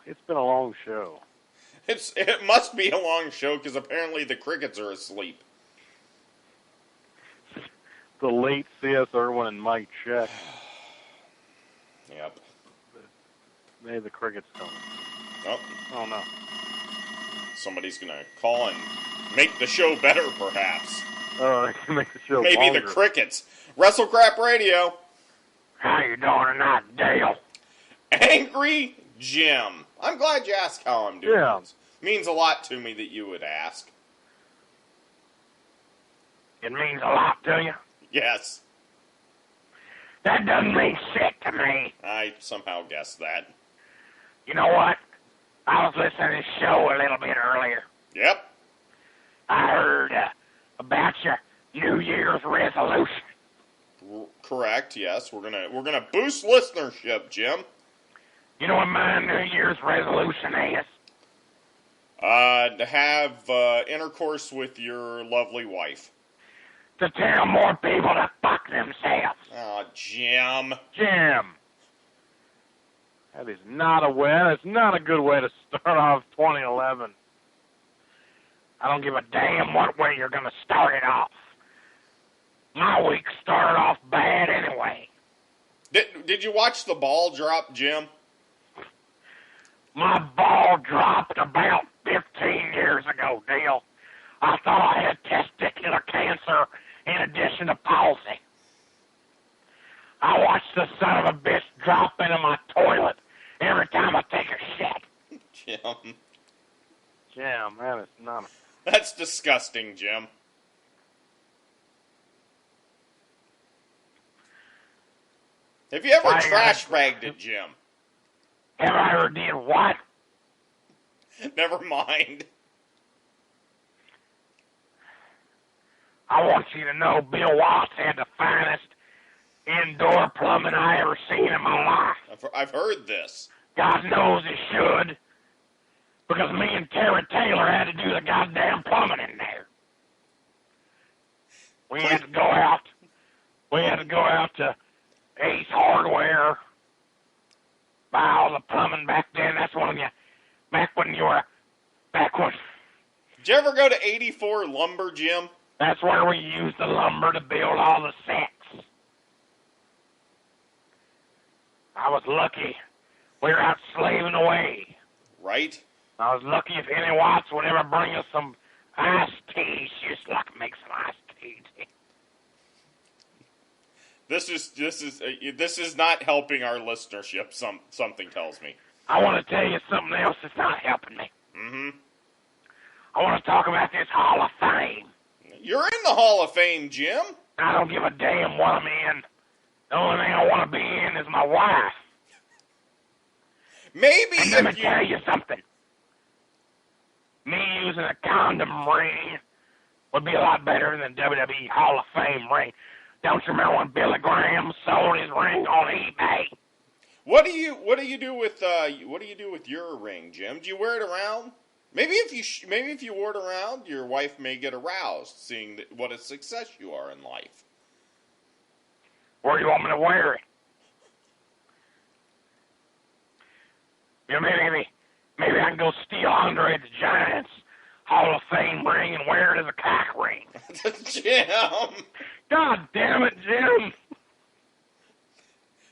It's been a long show. It must be a long show because apparently the crickets are asleep. The late C.S. Irwin and Mike Check. Yep. Maybe the crickets don't. Oh no. Somebody's gonna call and make the show better, perhaps. They can make the show Maybe longer. the crickets. Wrestlecrap Radio. How you doing tonight, Dale? Angry Jim. I'm glad you asked how I'm doing. Yeah. It means a lot to me that you would ask. It means a lot to you? Yes. That doesn't mean shit to me. I somehow guessed that. You know what? I was listening to this show a little bit earlier. Yep. I heard about your New Year's resolution. Correct, yes. We're gonna boost listenership, Jim. You know what my New Year's resolution is? To have intercourse with your lovely wife. To tell more people to fuck themselves. Oh, Jim. Jim. That is not a way. That's not a good way to start off 2011. I don't give a damn what way you're going to start it off. My week started off bad anyway. Did you watch the ball drop, Jim? My ball dropped about 15 years ago, Dale. I thought I had testicular cancer in addition to palsy. I watched the son of a bitch drop into my toilet every time I take a shit. Jim. Jim, that is not. That's disgusting, Jim. Have you ever trash bagged it, Jim? Have I ever did what? Never mind. I want you to know Bill Watts had the finest indoor plumbing I ever seen in my life. I've heard this. God knows he should. Because me and Terry Taylor had to do the goddamn plumbing in there. We had to go out to Ace Hardware, buy all the plumbing back then. That's when back when. Did you ever go to 84 Lumber, Jim? That's where we used the lumber to build all the sets. I was lucky. We were out slaving away. Right? I was lucky if any Watts would ever bring us some iced tea. She used to like to make some iced tea. This is not helping our listenership. Something tells me. I want to tell you something else that's not helping me. Mm-hmm. I want to talk about this Hall of Fame. You're in the Hall of Fame, Jim. I don't give a damn what I'm in. The only thing I want to be in is my wife. Maybe and let me tell you something. Me using a condom ring would be a lot better than the WWE Hall of Fame ring. Don't you remember when Billy Graham sold his ring on eBay? What do you do with your ring, Jim? Do you wear it around? Maybe if you wore it around, your wife may get aroused, seeing what a success you are in life. Where do you want me to wear it? You know, maybe I can go steal Andre the Giant's Hall of Fame ring and wear it as a cock ring. Jim! God damn it, Jim!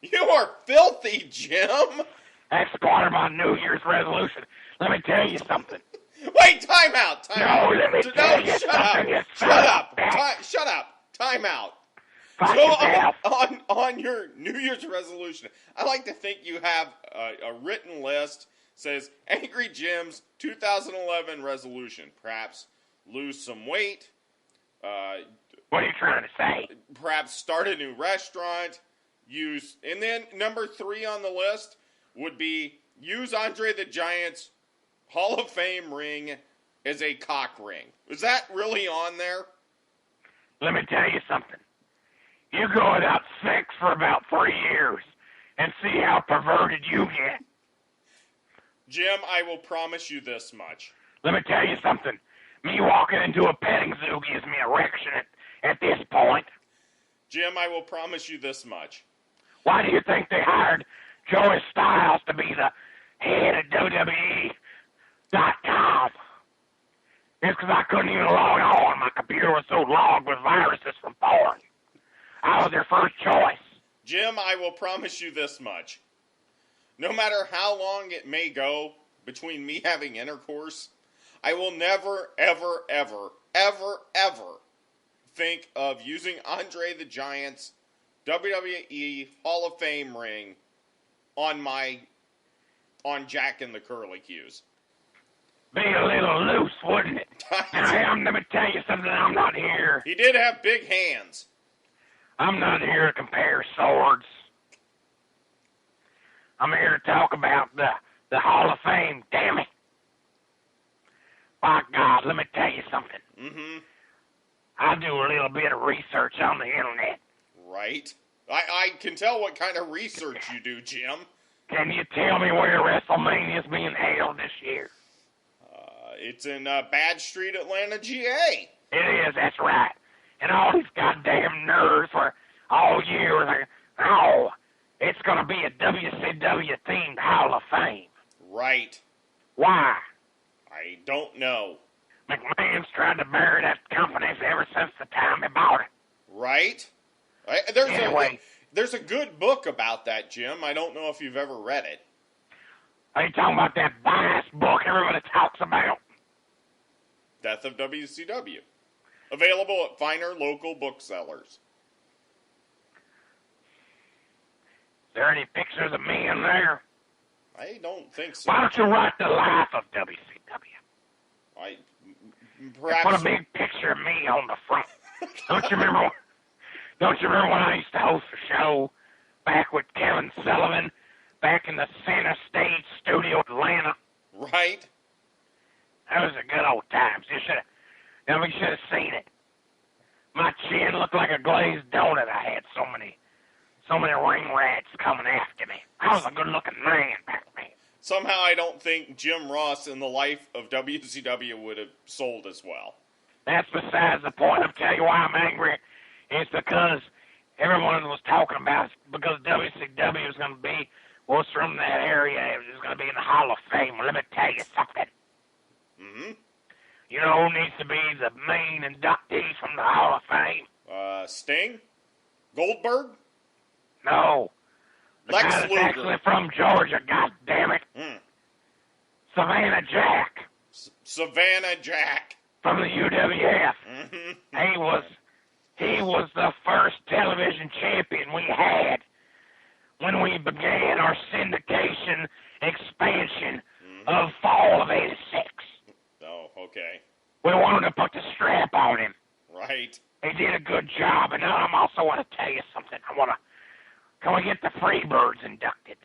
You are filthy, Jim! That's part of my New Year's resolution. Let me tell you something. Wait, time out! No, let me tell you something. Shut up! Time out. Fuck So yourself. on your New Year's resolution, I like to think you have a written list says Angry Jim's 2011 resolution. Perhaps lose some weight. What are you trying to say? Perhaps start a new restaurant. And then number 3 on the list would be use Andre the Giant's Hall of Fame ring as a cock ring. Is that really on there? Let me tell you something. You go without sex for about 3 years and see how perverted you get. Jim, I will promise you this much. Let me tell you something. Me walking into a petting zoo gives me erection at this point. Jim, I will promise you this much. Why do you think they hired Joey Styles to be the head at WWE.com. It's because I couldn't even log on. My computer was so logged with viruses from porn. I was their first choice. Jim, I will promise you this much. No matter how long it may go between me having intercourse, I will never, ever, ever, ever, ever think of using Andre the Giant's WWE Hall of Fame ring on Jack and the Curlicues. Be a little loose, wouldn't it? Now, let me tell you something. I'm not here. He did have big hands. I'm not here to compare swords. I'm here to talk about the Hall of Fame, damn it. By God, let me tell you something. Mm-hmm. I do a little bit of research on the internet. Right. I can tell what kind of research you do, Jim. Can you tell me where WrestleMania is being held this year? It's in Bad Street, Atlanta, GA. It is, that's right. And all these goddamn nerds for all years, oh, it's going to be a WCW-themed Hall of Fame. Right. Why? I don't know. McMahon's tried to bury that company ever since the time he bought it. Right? There's a good book about that, Jim. I don't know if you've ever read it. Are you talking about that biased book everybody talks about? Death of WCW. Available at finer local booksellers. Is there any pictures of me in there? I don't think so. Why don't you write the life of WCW? Perhaps Put a big picture of me on the front. Don't you remember? Don't you remember when I used to host a show back with Kevin Sullivan, back in the Center Stage Studio, Atlanta? Right. That was the good old times. You should have seen it. My chin looked like a glazed donut. I had so many ring rats coming after me. I was a good-looking man back then. Somehow I don't think Jim Ross in the life of WCW would have sold as well. That's besides the point. I'll tell you why I'm angry. It's because everyone was talking about it, because WCW was from that area. It was going to be in the Hall of Fame. Well, let me tell you something. Mm-hmm. You know who needs to be the main inductee from the Hall of Fame? Sting? Goldberg? No. The Lex guy that's Luger. actually from Georgia, God damn it. Savannah Jack. Savannah Jack. From the UWF. Mm-hmm. He was the first television champion we had when we began our syndication expansion of fall of '86. Oh, okay. We wanted to put the strap on him. Right. He did a good job, and now I also want to tell you something. Can we get the Freebirds inducted?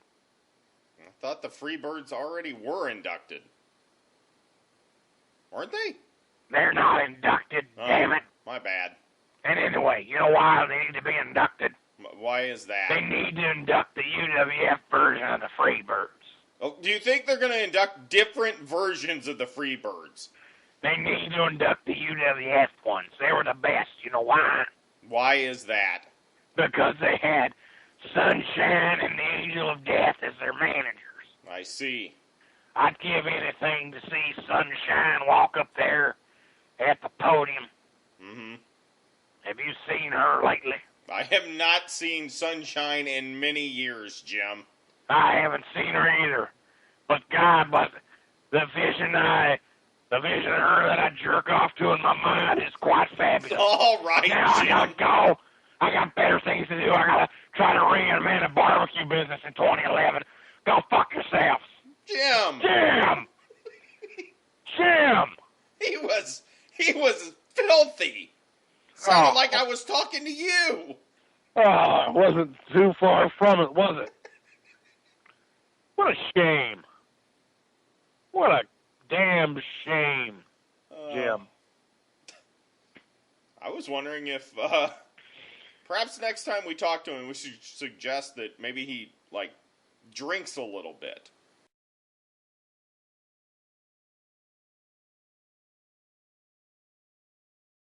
I thought the Freebirds already were inducted. Weren't they? They're not inducted, damn it. My bad. And anyway, you know why they need to be inducted? Why is that? They need to induct the UWF version of the Freebirds. Oh, do you think they're going to induct different versions of the Freebirds? They need to induct the UWF ones. They were the best. You know why? Why is that? Because they had Sunshine and the Angel of Death as their managers. I see. I'd give anything to see Sunshine walk up there at the podium. Mm-hmm. Have you seen her lately? I have not seen Sunshine in many years, Jim. I haven't seen her either. But God, the vision of her that I jerk off to in my mind is quite fabulous. All right, now I gotta go. I got better things to do. I gotta try to ring a man a barbecue business in 2011. Go fuck yourselves. Jim! He was filthy. Sounded like I was talking to you. Oh, it wasn't too far from it, was it? What a shame. What a damn shame, Jim. I was wondering if perhaps next time we talk to him, we should suggest that maybe he, drinks a little bit.